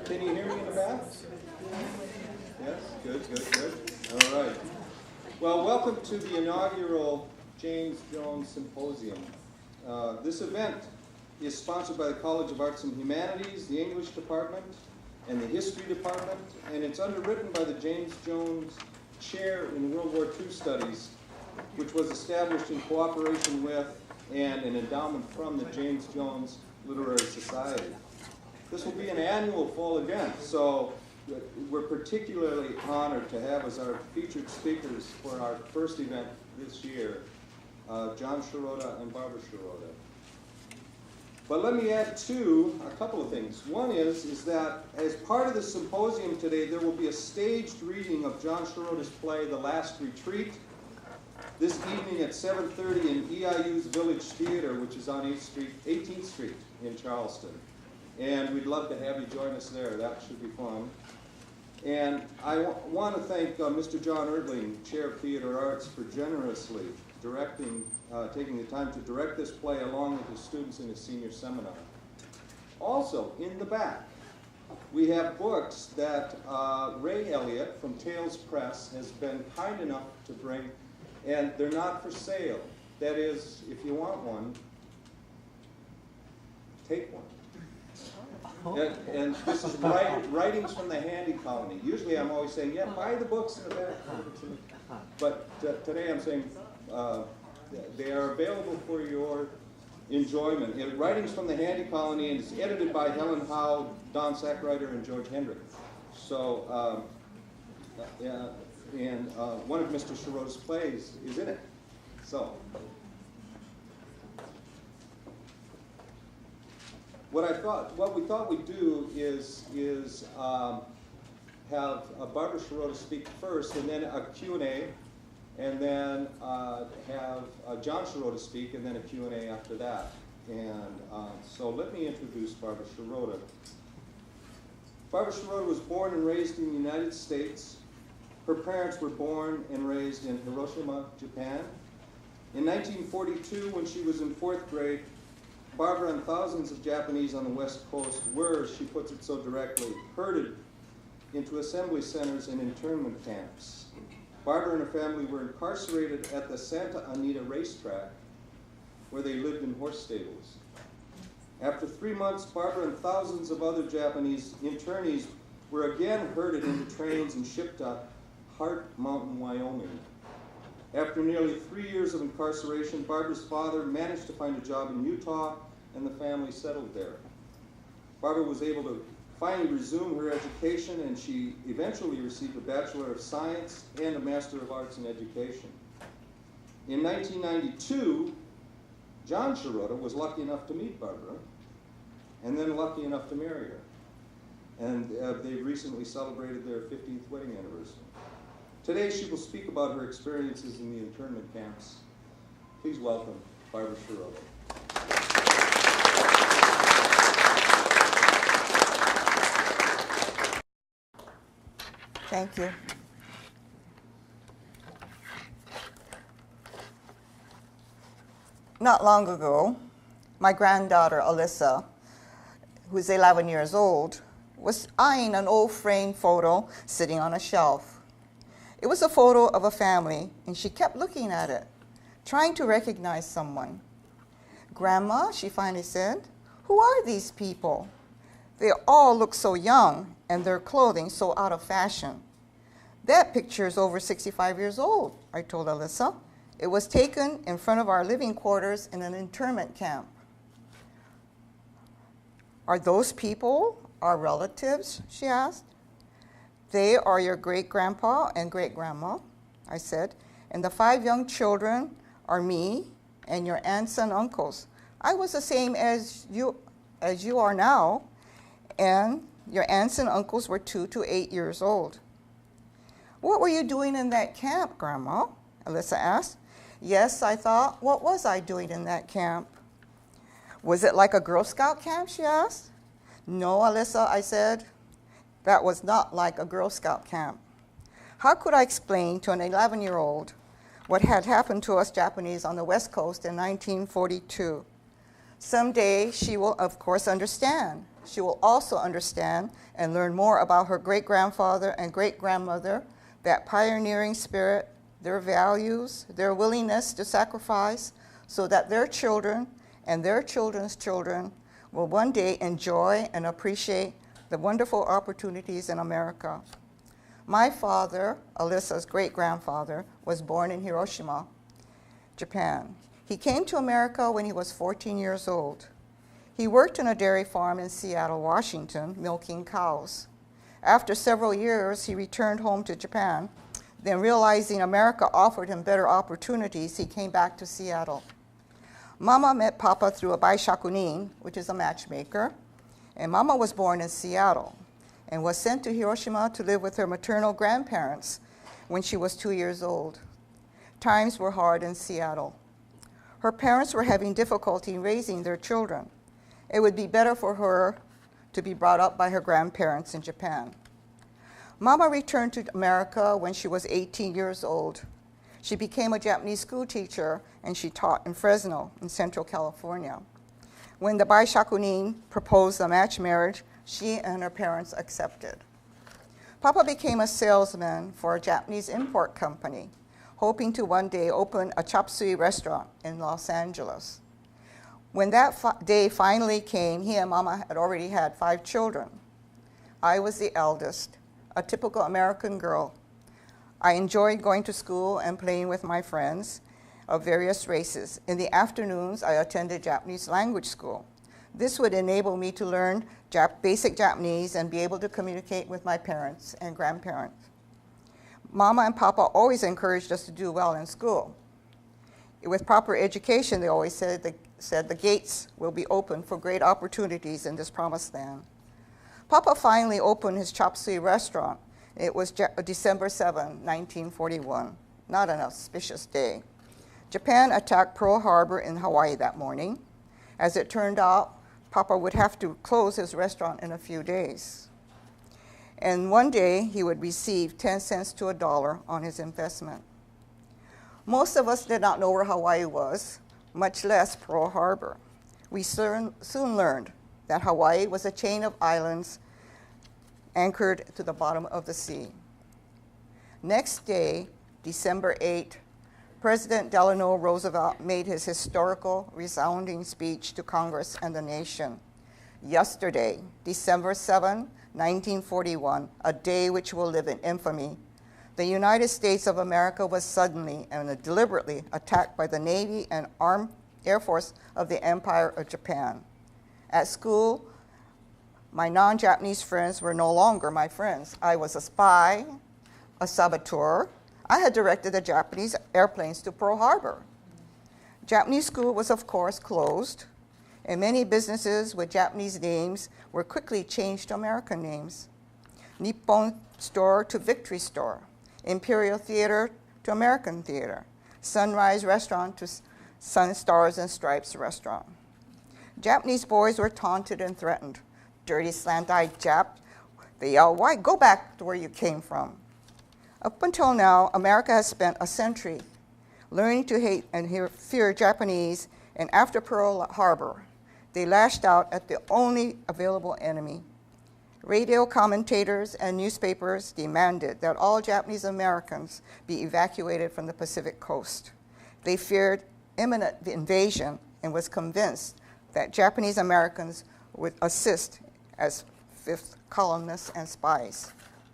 Can you hear me in the back? Yes, good. All right. Well, welcome to the inaugural James Jones Symposium. This event is sponsored by the College of Arts and Humanities, the English Department, and the History Department, and it's underwritten by the James Jones Chair in World War II Studies, which was established in cooperation with and an endowment from the James Jones Literary Society. This will be an annual fall event, so we're particularly honored to have as our featured speakers for our first event this year, John Shirota and Barbara Shirota. But let me add a couple of things. One is that as part of the symposium today, there will be a staged reading of John Shirota's play, The Last Retreat, this evening at 7:30 in EIU's Village Theater, which is on 18th Street in Charleston. And we'd love to have you join us there. That should be fun. And I want to thank Mr. John Erdling, Chair of Theater Arts, for generously taking the time to direct this play along with his students in his senior seminar. Also, in the back, we have books that Ray Elliott from Tales Press has been kind enough to bring, and they're not for sale. That is, if you want one, take one. And this is writings from the Handy Colony. Usually I'm always saying, yeah, buy the books in the back. But today I'm saying they are available for your enjoyment. Writings from the Handy Colony, and it's edited by Helen Howe, Don Sackrider, and George Hendrick. So, one of Mr. Shirota's plays is in it. So, what we thought we'd do is have Barbara Shirota speak first, and then a Q&A, and then have John Shirota speak, and then a Q&A after that. And so let me introduce Barbara Shirota. Barbara Shirota was born and raised in the United States. Her parents were born and raised in Hiroshima, Japan. In 1942, when she was in 4th grade, Barbara and thousands of Japanese on the West Coast were, she puts it so directly, herded into assembly centers and internment camps. Barbara and her family were incarcerated at the Santa Anita racetrack, where they lived in horse stables. After 3 months, Barbara and thousands of other Japanese internees were again herded into trains and shipped to Hart Mountain, Wyoming. After nearly 3 years of incarceration, Barbara's father managed to find a job in Utah, and the family settled there. Barbara was able to finally resume her education, and she eventually received a Bachelor of Science and a Master of Arts in Education. In 1992, John Shirota was lucky enough to meet Barbara, and then lucky enough to marry her. And they recently celebrated their 15th wedding anniversary. Today, she will speak about her experiences in the internment camps. Please welcome Barbara Shirota. Thank you. Not long ago, my granddaughter, Alyssa, who's 11 years old, was eyeing an old framed photo sitting on a shelf. It was a photo of a family, and she kept looking at it, trying to recognize someone. "Grandma," she finally said, "who are these people? They all look so young, and their clothing so out of fashion." "That picture is over 65 years old," I told Alyssa. "It was taken in front of our living quarters in an internment camp." "Are those people our relatives?" she asked. "They are your great-grandpa and great-grandma," I said, "and the 5 young children are me and your aunts and uncles. I was the same as you are now, and your aunts and uncles were 2 to 8 years old." "What were you doing in that camp, Grandma?" Alyssa asked. Yes, I thought, what was I doing in that camp? "Was it like a Girl Scout camp?" she asked. "No, Alyssa," I said. "That was not like a Girl Scout camp." How could I explain to an 11-year-old what had happened to us Japanese on the West Coast in 1942? Someday she will, of course, understand. she will also understand and learn more about her great-grandfather and great-grandmother, that pioneering spirit, their values, their willingness to sacrifice so that their children and their children's children will one day enjoy and appreciate the wonderful opportunities in America. My father, Alyssa's great-grandfather, was born in Hiroshima, Japan. He came to America when he was 14 years old. He worked on a dairy farm in Seattle, Washington, milking cows. After several years, he returned home to Japan. Then, realizing America offered him better opportunities, he came back to Seattle. Mama met Papa through a baishakunin, which is a matchmaker, and Mama was born in Seattle and was sent to Hiroshima to live with her maternal grandparents when she was 2 years old. Times were hard in Seattle. Her parents were having difficulty raising their children. It would be better for her to be brought up by her grandparents in Japan. Mama returned to America when she was 18 years old. She became a Japanese school teacher, and she taught in Fresno in Central California. When the baishakunin proposed a match marriage, she and her parents accepted. Papa became a salesman for a Japanese import company, hoping to one day open a chop suey restaurant in Los Angeles. When that day finally came, he and Mama had already had 5 children. I was the eldest, a typical American girl. I enjoyed going to school and playing with my friends of various races. In the afternoons, I attended Japanese language school. This would enable me to learn basic Japanese and be able to communicate with my parents and grandparents. Mama and Papa always encouraged us to do well in school. With proper education, they always said the gates will be open for great opportunities in this promised land. Papa finally opened his chop suey restaurant. It was December 7, 1941, not an auspicious day. Japan attacked Pearl Harbor in Hawaii that morning. As it turned out, Papa would have to close his restaurant in a few days. And one day, he would receive 10 cents to $1 on his investment. Most of us did not know where Hawaii was, much less Pearl Harbor. We soon learned that Hawaii was a chain of islands anchored to the bottom of the sea. Next day, December 8, President Delano Roosevelt made his historical, resounding speech to Congress and the nation. Yesterday, December 7, 1941, a day which will live in infamy, the United States of America was suddenly and deliberately attacked by the Navy and Armed Air Force of the Empire of Japan. At school, my non-Japanese friends were no longer my friends. I was a spy, a saboteur. I had directed the Japanese airplanes to Pearl Harbor. Japanese school was, of course, closed, and many businesses with Japanese names were quickly changed to American names. Nippon Store to Victory Store, Imperial Theater to American Theater, Sunrise Restaurant to Sun Stars and Stripes Restaurant. Japanese boys were taunted and threatened. Dirty, slant-eyed Jap, they yelled, "Why? Go back to where you came from." Up until now, America has spent a century learning to hate and fear Japanese, and after Pearl Harbor, they lashed out at the only available enemy. Radio commentators and newspapers demanded that all Japanese Americans be evacuated from the Pacific coast. They feared imminent invasion and was convinced that Japanese Americans would assist as fifth columnists and spies.